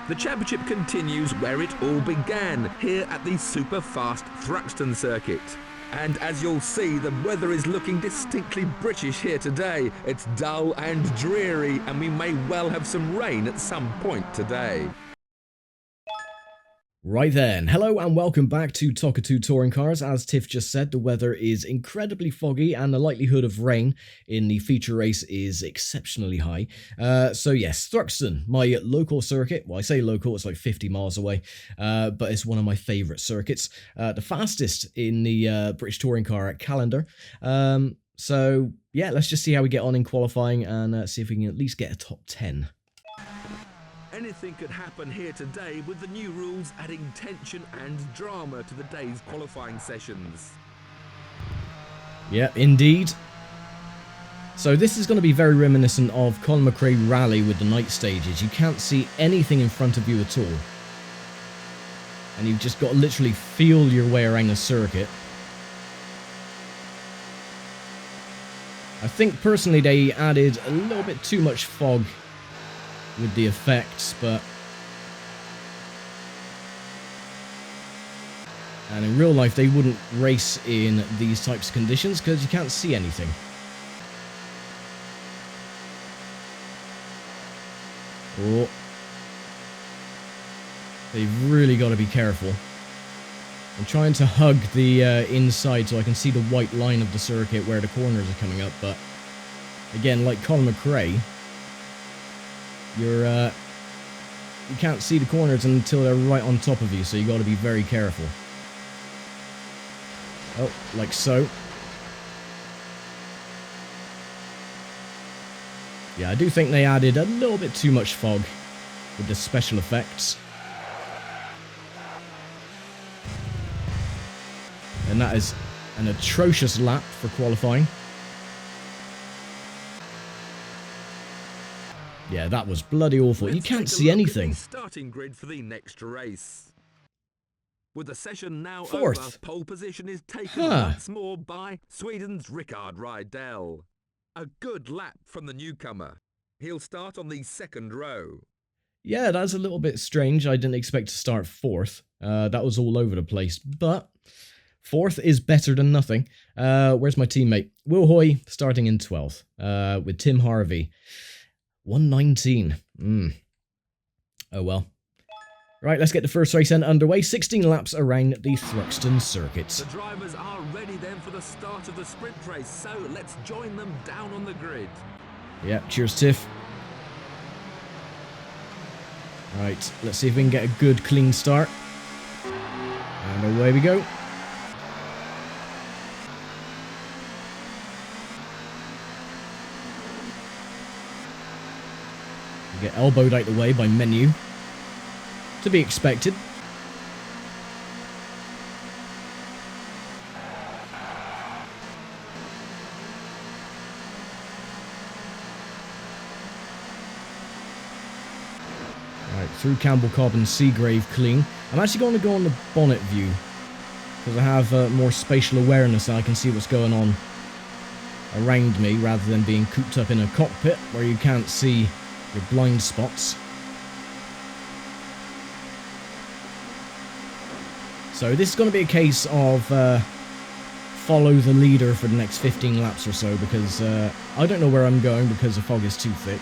The championship continues where it all began, here at the super fast Thruxton circuit. And as you'll see, the weather is looking distinctly British here today. It's dull and dreary, and we may well have some rain at some point today. Right then, hello and welcome back to ToCA 2 Touring Cars. As Tiff just said, the weather is incredibly foggy and the likelihood of rain in the feature race is exceptionally high. So yes, Thruxton, my local circuit. Well, I say local, it's like 50 miles away, but it's one of my favourite circuits. The fastest in the British Touring Car calendar. So yeah, let's just see how we get on in qualifying and see if we can at least get a top 10. Anything could happen here today with the new rules adding tension and drama to the day's qualifying sessions. Yeah, indeed. So this is going to be very reminiscent of Colin McRae Rally with the night stages. You can't see anything in front of you at all. And you've just got to literally feel your way around the circuit. I think personally they added a little bit too much fog with the effects, but and in real life they wouldn't race in these types of conditions because you can't see anything. Oh, they've really got to be careful. I'm trying to hug the inside so I can see the white line of the circuit where the corners are coming up, but again, like Colin McRae, you can't see the corners until they're right on top of you, so you got to be very careful. Oh, like so. Yeah, I do think they added a little bit too much fog with the special effects. And that is an atrocious lap for qualifying. Yeah, that was bloody awful. You can't see anything. Starting grid for the next race. With the session now Fourth. over, pole position is taken once more by Sweden's Rickard Rydell. A good lap from the newcomer. He'll start on the second row. Yeah, that's a little bit strange. I didn't expect to start fourth. That was all over the place, but fourth is better than nothing. Where's my teammate? Will Hoy starting in 12th with Tim Harvey. 119. Oh well. Right, let's get the first race underway. 16 laps around the Thruxton circuit. The drivers are ready then for the start of the sprint race, so let's join them down on the grid. Yeah, cheers Tiff. Right, let's see if we can get a good clean start. And away we go. Get elbowed out the way by Menu. To be expected. Right, through Campbell Cobb and Seagrave clean. I'm actually going to go on the bonnet view because I have more spatial awareness and I can see what's going on around me rather than being cooped up in a cockpit where you can't see your blind spots. So this is going to be a case of follow the leader for the next 15 laps or so because I don't know where I'm going because the fog is too thick.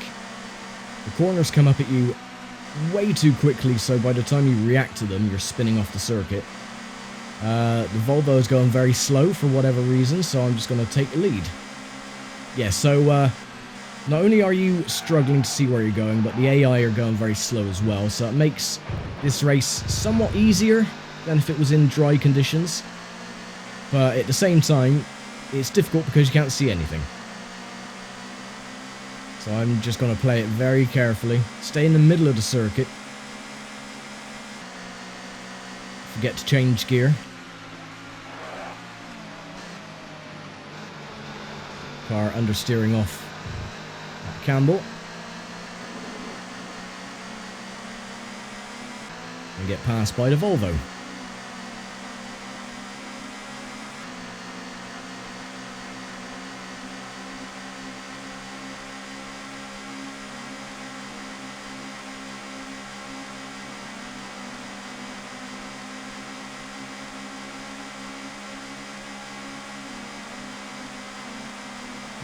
The corners come up at you way too quickly, so by the time you react to them, you're spinning off the circuit. The Volvo is going very slow for whatever reason, so I'm just going to take the lead. Yeah, so not only are you struggling to see where you're going, but the AI are going very slow as well, so it makes this race somewhat easier than if it was in dry conditions. But at the same time, it's difficult because you can't see anything. So I'm just going to play it very carefully. Stay in the middle of the circuit. Forget to change gear. Car understeering off Campbell. And get passed by the Volvo.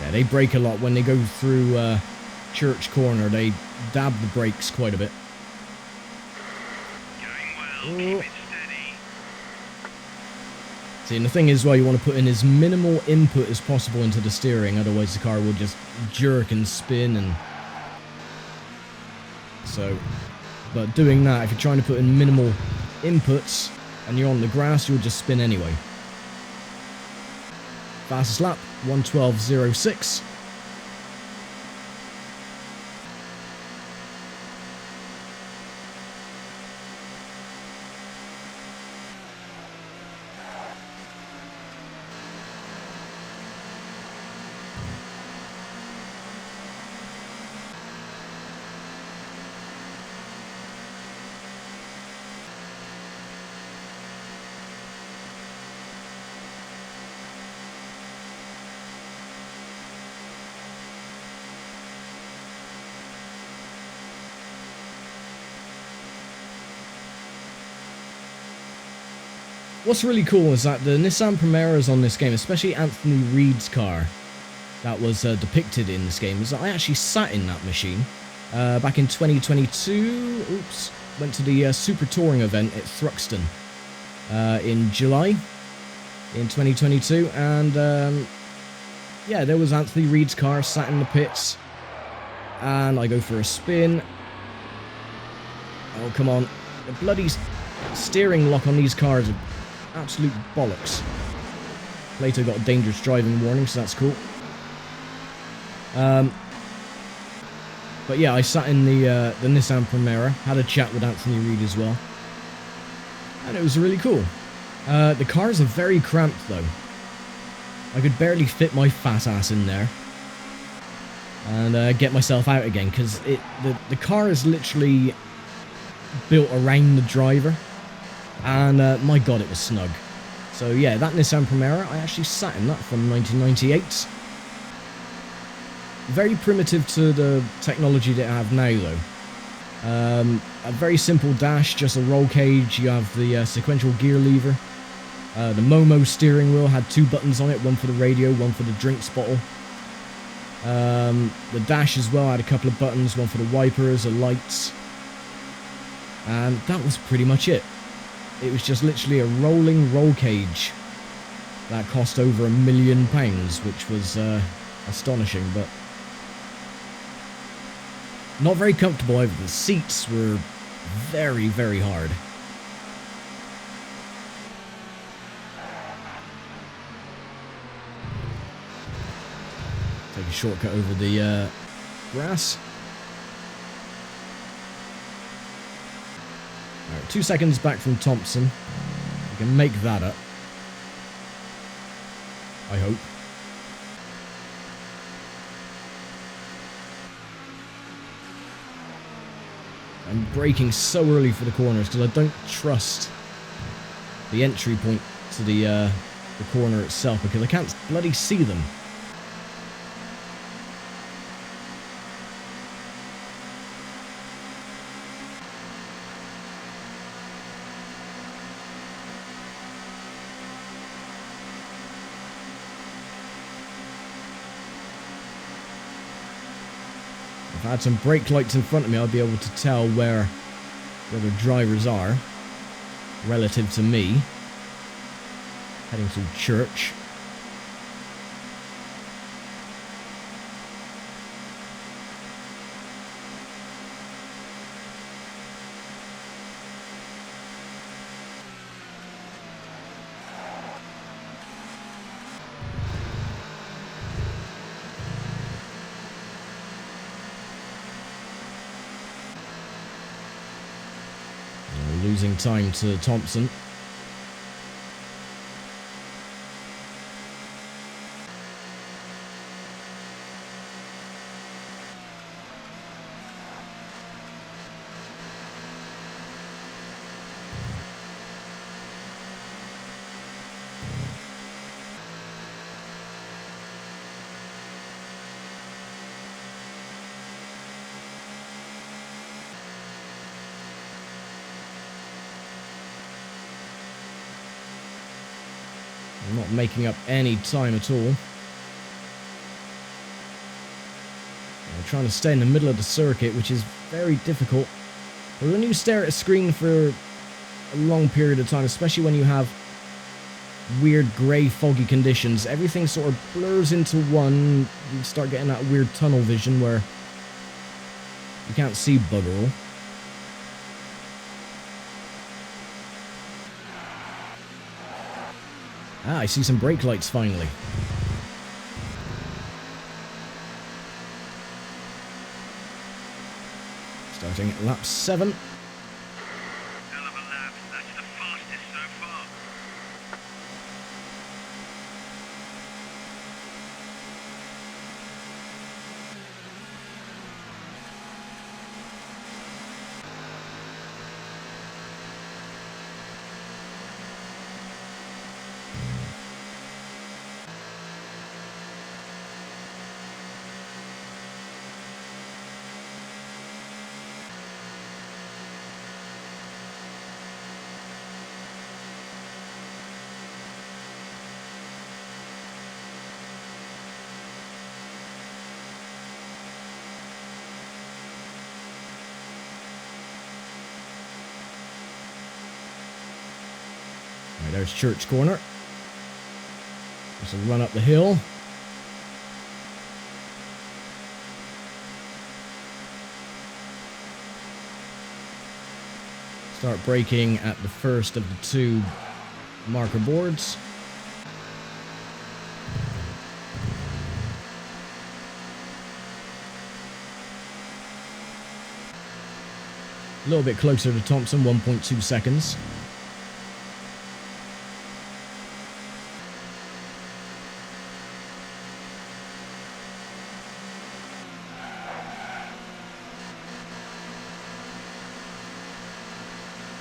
Yeah, they brake a lot when they go through Church Corner. They dab the brakes quite a bit. Going well, keep it steady. See, and the thing is, well, you want to put in as minimal input as possible into the steering, otherwise the car will just jerk and spin and... So, but doing that, if you're trying to put in minimal inputs and you're on the grass, you'll just spin anyway. Fastest lap, 1:12.06. What's really cool is that the Nissan Primeras on this game, especially Anthony Reid's car that was depicted in this game, is that I actually sat in that machine back in 2022. Oops, went to the Super Touring event at Thruxton in July in 2022, and yeah, there was Anthony Reid's car sat in the pits, and I go for a spin. Oh, come on. The bloody steering lock on these cars are absolute bollocks. Plato got a dangerous driving warning, so that's cool. But yeah, I sat in the Nissan Primera, had a chat with Anthony Reid as well, and it was really cool. The cars are very cramped though. I could barely fit my fat ass in there and get myself out again, because the car is literally built around the driver. And my god, it was snug. So yeah, that Nissan Primera, I actually sat in that from 1998. Very primitive to the technology that I have now though. A very simple dash, just a roll cage. You have the sequential gear lever. The Momo steering wheel had 2 buttons on it, one for the radio, one for the drinks bottle. The dash as well had a couple of buttons, one for the wipers, the lights. And that was pretty much it. It was just literally a rolling roll cage that cost over £1 million, which was astonishing, but not very comfortable either. The seats were very, very hard. Take a shortcut over the grass. Alright, 2 seconds back from Thompson. We can make that up. I hope. I'm braking so early for the corners because I don't trust the entry point to the corner itself, because I can't bloody see them. If I had some brake lights in front of me, I'd be able to tell where the drivers are relative to me. Heading through church. Losing time to Thompson. I'm not making up any time at all. trying to stay in the middle of the circuit, which is very difficult. But when you stare at a screen for a long period of time, especially when you have weird grey foggy conditions, everything sort of blurs into one. You start getting that weird tunnel vision where you can't see bugger all. Ah, I see some brake lights finally. Starting at lap 7. Hell of a lap. That's the fastest so far. Right, there's Church Corner. Just a run up the hill. Start braking at the first of the 2 marker boards. A little bit closer to Thompson, 1.2 seconds.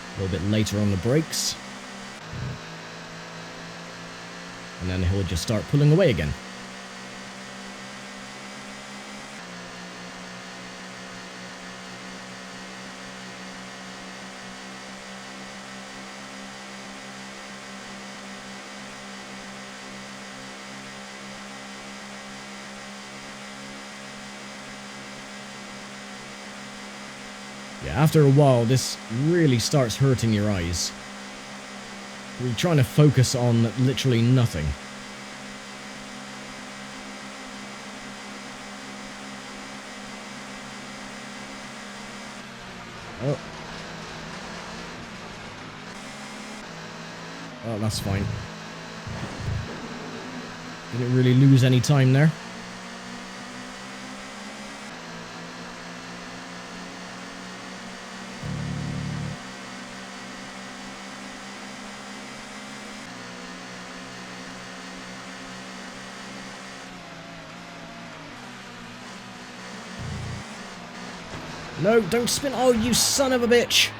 A little bit later on the brakes. And then he'll just start pulling away again. Yeah, after a while, this really starts hurting your eyes. You're trying to focus on literally nothing. Oh. Oh, that's fine. Didn't really lose any time there. No, don't spin. Oh, you son of a bitch.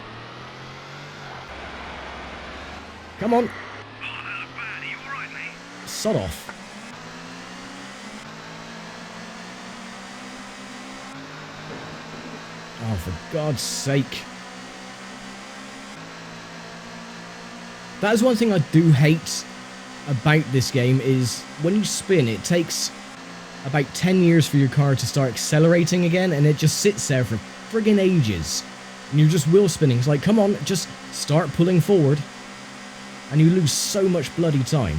Come on. Oh, that looked bad. Are you alright, mate? Sod off. Oh, for God's sake. That is one thing I do hate about this game is when you spin, it takes about 10 years for your car to start accelerating again, and it just sits there for friggin' ages. And you're just wheel spinning. It's like, come on, just start pulling forward. And you lose so much bloody time.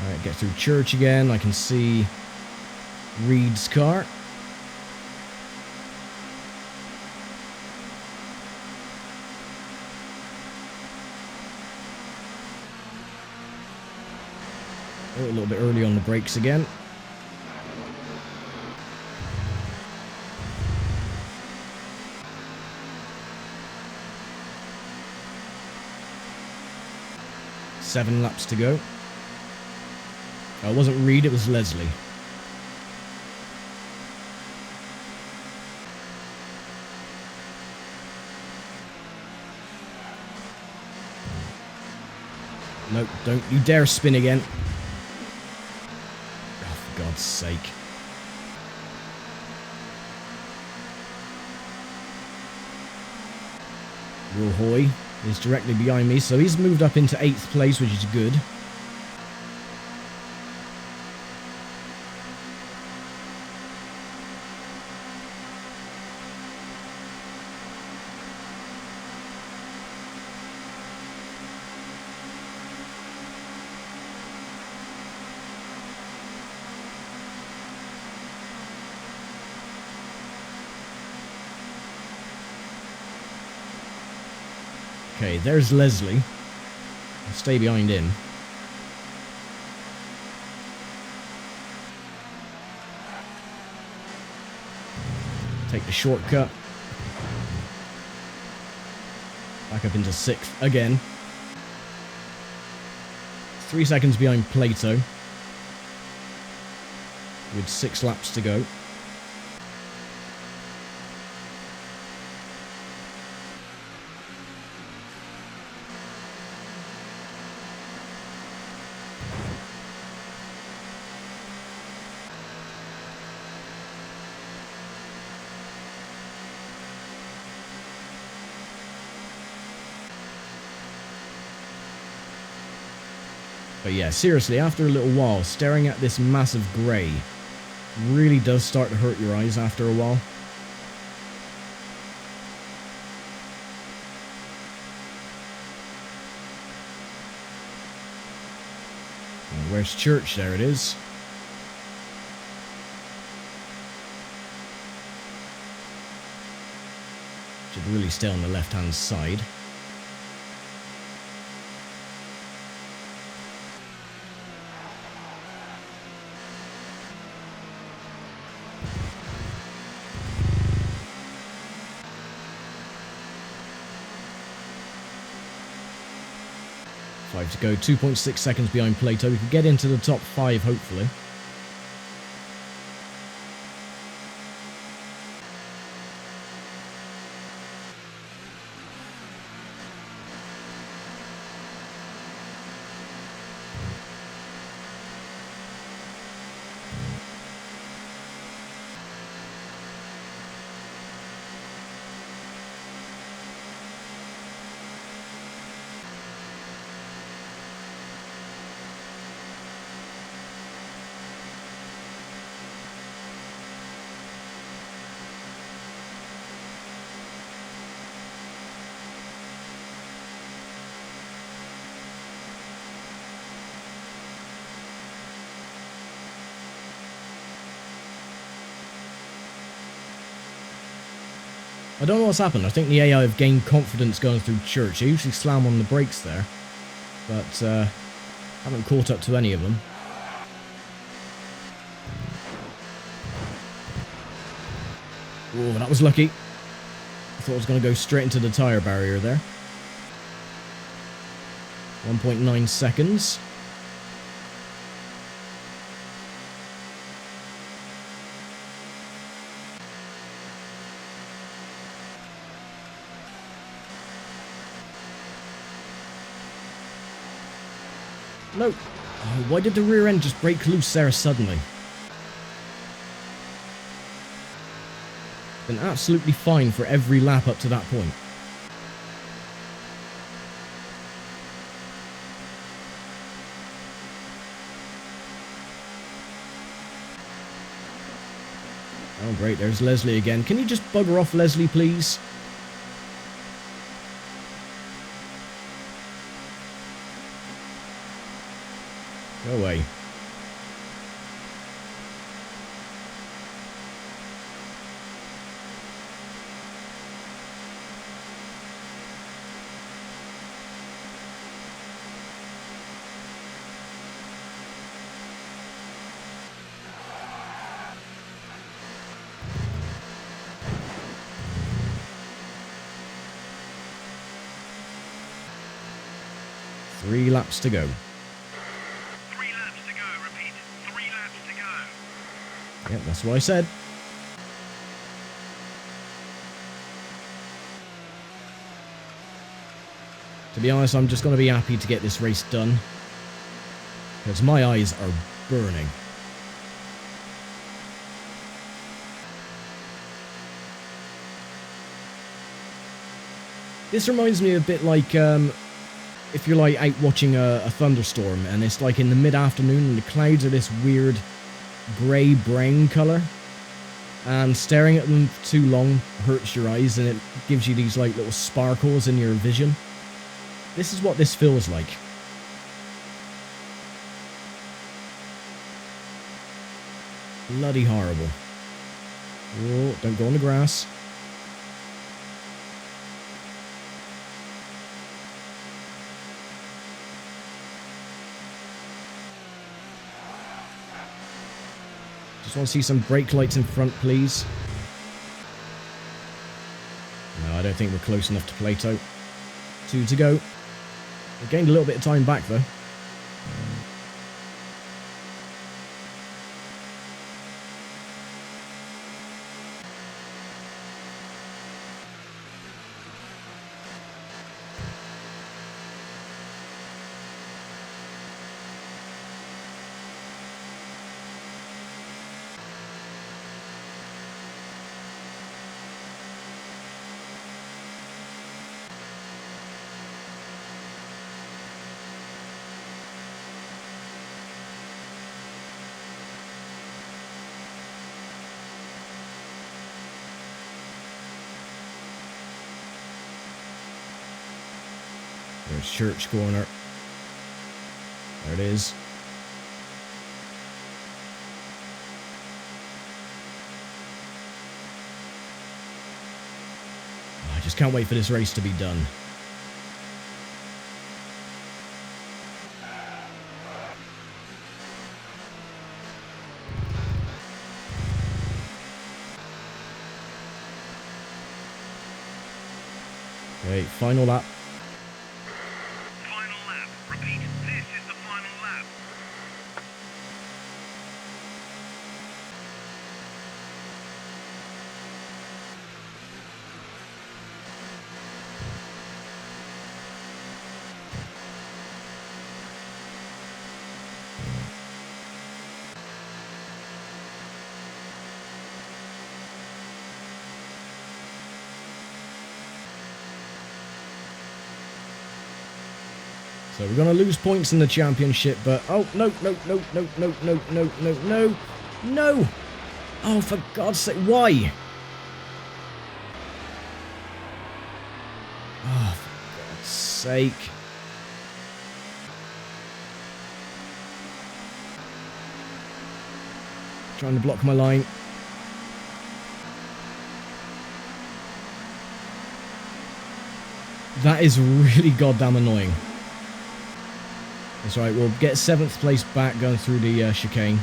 Alright, get through church again. I can see Reed's car. Oh, a little bit early on the brakes again. Seven laps to go. Oh, it wasn't Reed, it was Leslie. Nope, don't you dare spin again. Oh, for God's sake. Roy is directly behind me, so he's moved up into 8th place, which is good. Okay, there's Leslie. I'll stay behind him. Take the shortcut. Back up into 6th again. 3 seconds behind Plato. With 6 laps to go. But yeah, seriously, after a little while, staring at this massive grey really does start to hurt your eyes after a while. And where's church? There it is. Should really stay on the left-hand side. To go, 2.6 seconds behind Plato. We could get into the top 5, hopefully. I don't know what's happened. I think the AI have gained confidence going through church. I usually slam on the brakes there, but haven't caught up to any of them. Oh, that was lucky. I thought I was going to go straight into the tyre barrier there. 1.9 seconds. No. Oh, why did the rear end just break loose there suddenly? Been absolutely fine for every lap up to that point. Oh great, there's Leslie again. Can you just bugger off, Leslie, please? Go away. Three laps to go. 3 laps to go. Repeat. 3 laps to go. Yep, that's what I said. To be honest, I'm just going to be happy to get this race done, because my eyes are burning. This reminds me a bit like if you're like out watching a thunderstorm and it's like in the mid-afternoon and the clouds are this weird grey-brown colour, and staring at them for too long hurts your eyes and it gives you these like little sparkles in your vision. This is what this feels like. Bloody horrible. Oh, don't go on the grass. Just want to see some brake lights in front, please. No, I don't think we're close enough to Plato. 2 to go. We gained a little bit of time back, though. There's Church Corner. There it is. I just can't wait for this race to be done. Okay, final lap. Final lap. Repeat, this is the final lap. So we're going to lose points in the championship, but... Oh, no. No! Oh, for God's sake, why? Oh, for God's sake. Trying to block my line. That is really goddamn annoying. That's right, we'll get 7th place back going through the chicane.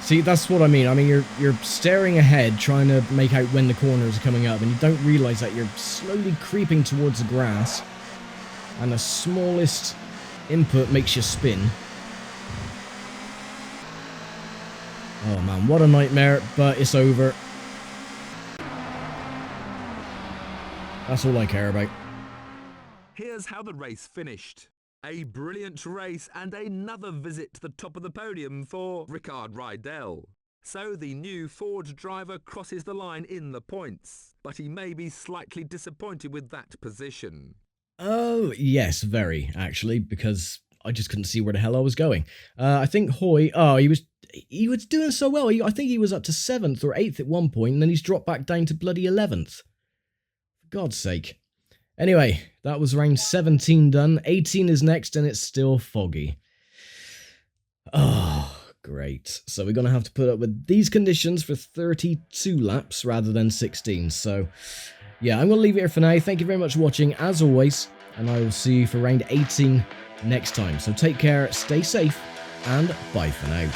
See, that's what I mean. I mean, you're staring ahead, trying to make out when the corners are coming up, and you don't realise that you're slowly creeping towards the grass, and the smallest input makes you spin. Oh man, what a nightmare, but it's over. That's all I care about. Here's how the race finished. A brilliant race and another visit to the top of the podium for Rickard Rydell. So the new Ford driver crosses the line in the points, but he may be slightly disappointed with that position. Oh, yes, very, actually, because I just couldn't see where the hell I was going. I think Hoy, he was doing so well. I think he was up to 7th or 8th at one point, and then he's dropped back down to bloody 11th. For God's sake. Anyway, that was round 17 done. 18 is next, and it's still foggy. Oh, great. So we're going to have to put up with these conditions for 32 laps rather than 16. So, yeah, I'm going to leave it here for now. Thank you very much for watching, as always, and I will see you for round 18 next time. So take care, stay safe, and bye for now.